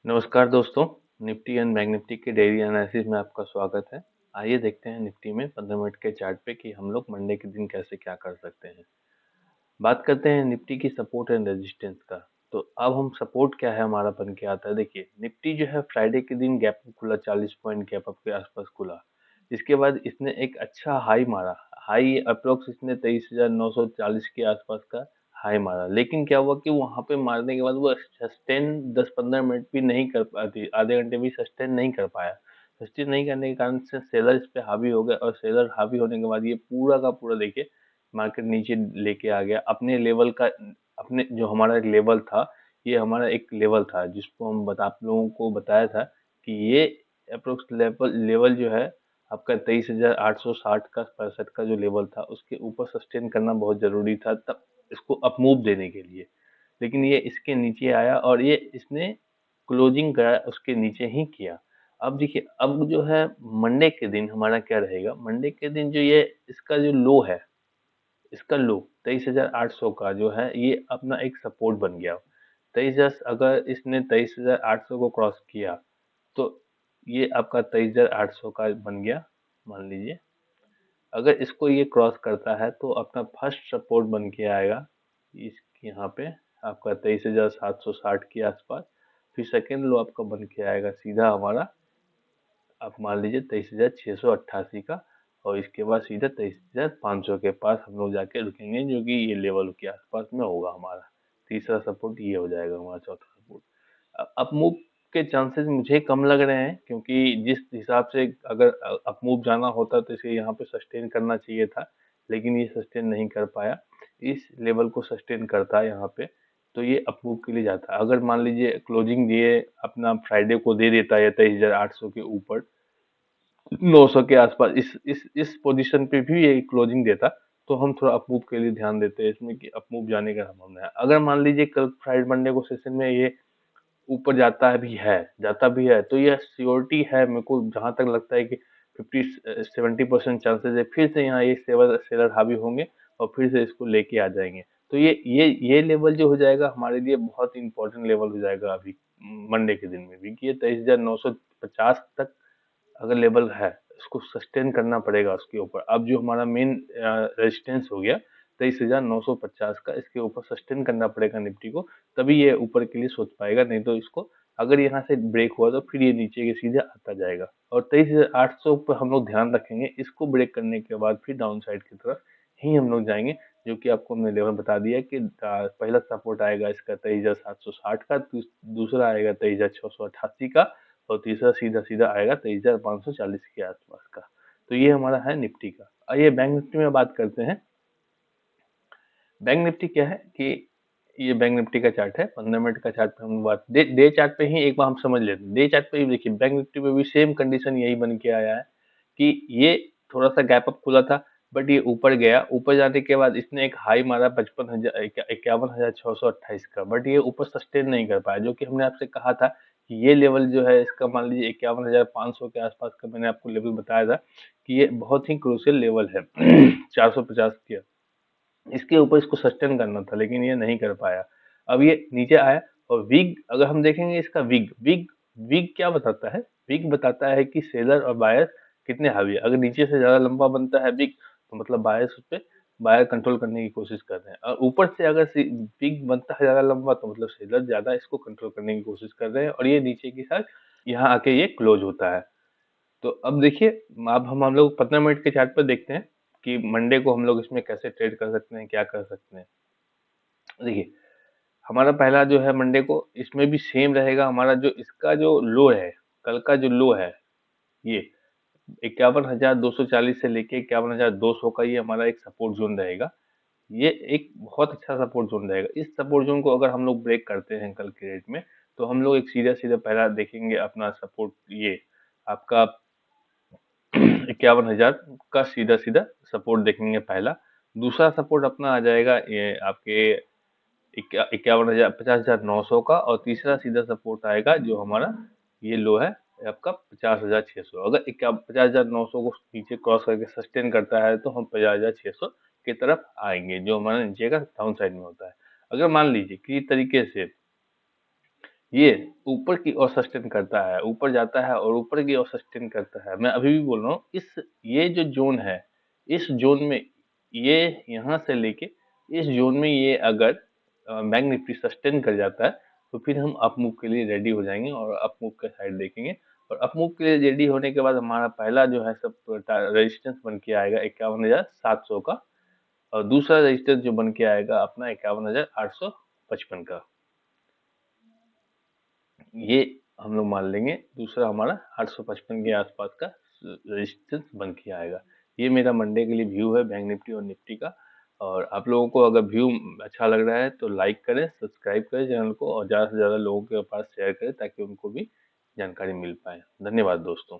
नमस्कार दोस्तों, Nifty and bank Nifty के डेली एनालिसिस में आपका स्वागत है। आइए देखते हैं निफ्टी में 15 मिनट के चार्ट पे कि हम लोग मंडे के दिन कैसे क्या कर सकते हैं। बात करते हैं निफ्टी की सपोर्ट एंड रेजिस्टेंस का। तो अब हम सपोर्ट क्या है हमारा बन के आता है। देखिए निफ्टी जो है फ्राइडे के दिन गैप अप खुला, 40 पॉइंट गैप अप के आसपास खुला। इसके बाद इसने एक अच्छा हाई मारा। हाई अप्रोक्स इसने 23,940 के आसपास का हाई मारा, लेकिन क्या हुआ कि वहां पे मारने के बाद वो सस्टेन 10-15 मिनट भी नहीं कर पाती, आधे घंटे भी सस्टेन नहीं कर पाया। सस्टेन नहीं करने के कारण से सेलर इस पे हावी हो गए, और सेलर हावी होने के बाद ये पूरा का पूरा देखिए मार्केट नीचे लेके आ गया अपने लेवल का। अपने जो हमारा एक लेवल था, ये हमारा एक लेवल था जिसको हम बता आप लोगों को बताया था कि ये अप्रोक्स लेवल जो है आपका 23,860 का 65 का जो लेवल था, उसके ऊपर सस्टेन करना बहुत जरूरी था तब इसको अपमूव देने के लिए। लेकिन ये इसके नीचे आया और ये इसने क्लोजिंग करा उसके नीचे ही किया। अब देखिए अब जो है मंडे के दिन हमारा क्या रहेगा। मंडे के दिन जो ये इसका जो लो है, इसका लो 23,800 का जो है, ये अपना एक सपोर्ट बन गया। 23,000 अगर इसने 23,800 को क्रॉस किया तो ये आपका 23,800 का बन गया मान लीजिए। अगर इसको ये क्रॉस करता है तो अपना फर्स्ट सपोर्ट बन के आएगा इस यहाँ पे आपका 23,760 के आसपास। फिर सेकेंड लो आपका बन के आएगा सीधा हमारा, आप मान लीजिए 23,688 का। और इसके बाद सीधा 23,500 के पास हम लोग जाके रुकेंगे, जो कि ये लेवल के आसपास में होगा हमारा। तीसरा सपोर्ट ये हो जाएगा हमारा, चौथा सपोर्ट। अप मूव के चांसेस मुझे कम लग रहे हैं, क्योंकि जिस हिसाब से अगर अप मूव जाना होता तो इसे यहाँ पे सस्टेन करना चाहिए था, लेकिन ये सस्टेन नहीं कर पाया। इस लेवल को सस्टेन करता है यहाँ पे तो ये अप मूव के लिए जाता है। अगर मान लीजिए क्लोजिंग दिए अपना फ्राइडे को दे देता है 23,800 के ऊपर, 900 के आसपास इस पोजीशन पे भी ये क्लोजिंग देता, तो हम थोड़ा अपमूव के लिए ध्यान देते हैं इसमें कि अपमूव जाने का संभावना है। अगर मान लीजिए कल फ्राइडे मंडे को सेशन में ये ऊपर जाता भी है तो यह श्योरिटी है मेरे को जहां तक लगता है कि 50-70% चांसेस है फिर से यहाँ ये सेलर सेलर हावी होंगे और फिर से इसको लेके आ जाएंगे। तो ये लेवल जो हो जाएगा हमारे लिए बहुत इंपॉर्टेंट लेवल हो जाएगा अभी मंडे के दिन में भी, कि ये 23,950 तक अगर लेवल है, इसको सस्टेन करना पड़ेगा उसके ऊपर। अब जो हमारा मेन रेजिस्टेंस हो गया 23,950 का, इसके ऊपर सस्टेन करना पड़ेगा निफ्टी को, तभी ये ऊपर के लिए सोच पाएगा। नहीं तो इसको अगर यहाँ से ब्रेक हुआ तो फिर ये नीचे के सीधे आता जाएगा। और 23,800 पर हम लोग ध्यान रखेंगे, इसको ब्रेक करने के बाद फिर डाउन साइड की तरफ ही हम लोग जाएंगे, जो कि आपको हमने लेवल बता दिया कि पहला सपोर्ट आएगा इसका 23,760 का, दूसरा आएगा 23,688 का, और तीसरा सीधा सीधा आएगा 23,540 के आसपास का। तो ये हमारा है निफ्टी का। आइए बैंक निफ्टी में बात करते हैं। बैंक निफ्टी क्या है कि ये बैंक निफ्टी का चार्ट है, 15 मिनट का चार्ट पे हम बात डे चार्ट पे ही एक बार हम समझ लेते हैं। डे चार्ट पे ही देखिए बैंक निफ्टी में भी सेम कंडीशन यही बन के आया है कि ये थोड़ा सा गैप अप खुला था, बट ये ऊपर गया। ऊपर जाने के बाद इसने एक हाई मारा 51,628 का, बट ये ऊपर सस्टेन नहीं कर पाया, जो कि हमने आपसे कहा था कि ये लेवल जो है इसका मान लीजिए 51,500 के आसपास का मैंने आपको लेवल बताया था कि ये बहुत ही क्रूशियल लेवल है 450 के। इसके ऊपर इसको सस्टेन करना था, लेकिन ये नहीं कर पाया। अब ये नीचे आया। और विग अगर हम देखेंगे इसका विग विग विग क्या बताता है। विग बताता है कि सेलर और बायर कितने हावी है। अगर नीचे से ज्यादा लंबा बनता है विग तो मतलब बायर्स उस पे बायर कंट्रोल करने की कोशिश कर रहे हैं, और ऊपर से अगर विग बनता है ज्यादा लंबा तो मतलब सेलर ज्यादा इसको कंट्रोल करने की कोशिश कर रहे हैं, और ये नीचे की साइड यहाँ आके ये क्लोज होता है। तो अब देखिए, अब हम लोग 15 मिनट के चार्ट पर देखते हैं कि मंडे को हम लोग इसमें कैसे ट्रेड कर सकते हैं, क्या कर सकते हैं। देखिए हमारा पहला जो है मंडे को, इसमें भी सेम रहेगा हमारा। जो इसका जो लो है, कल का जो लो है, ये 51,240 से लेके 51,200 का, ये हमारा एक सपोर्ट जोन रहेगा। ये एक बहुत अच्छा सपोर्ट जोन रहेगा। इस सपोर्ट जोन को अगर हम लोग ब्रेक करते हैं कल के रेट में, तो हम लोग एक सीधा सीधा पहला देखेंगे अपना सपोर्ट, ये आपका 51,000 का सीधा सीधा सपोर्ट देखेंगे पहला। दूसरा सपोर्ट अपना आ जाएगा ये आपके 51,000 50,900 का, और तीसरा सीधा सपोर्ट आएगा जो हमारा ये लो है आपका 50,600। अगर 50,900 को नीचे क्रॉस करके सस्टेन करता है तो हम 50,600 की तरफ आएंगे, जो हमारा नीचे का डाउन साइड में होता है। अगर मान लीजिए किसी तरीके से ये ऊपर की ओर सस्टेन करता है, ऊपर जाता है और ऊपर की ओर सस्टेन करता है। मैं अभी भी बोल रहा हूँ, इस ये जो ज़ोन है, इस ज़ोन में ये यहाँ से लेके इस ज़ोन में ये अगर बैंक निफ्टी सस्टेन कर जाता है, तो फिर हम अप मूव के लिए रेडी हो जाएँगे और अप मूव का साइड देखेंगे। और अप मूव के लिए रेडी होने के बाद हमारा पहला जो है सब रेजिस्टेंस बन के आएगा 51,700 का, और दूसरा रेजिस्टेंस जो बन के आएगा अपना 51,855 का। ये हम लोग मान लेंगे, दूसरा हमारा 855 के आसपास का रेजिस्टेंस बन के आएगा। ये मेरा मंडे के लिए व्यू है बैंक निफ्टी और निफ्टी का। और आप लोगों को अगर व्यू अच्छा लग रहा है तो लाइक करें, सब्सक्राइब करें चैनल को और ज़्यादा से ज़्यादा लोगों के पास शेयर करें ताकि उनको भी जानकारी मिल पाए। धन्यवाद दोस्तों।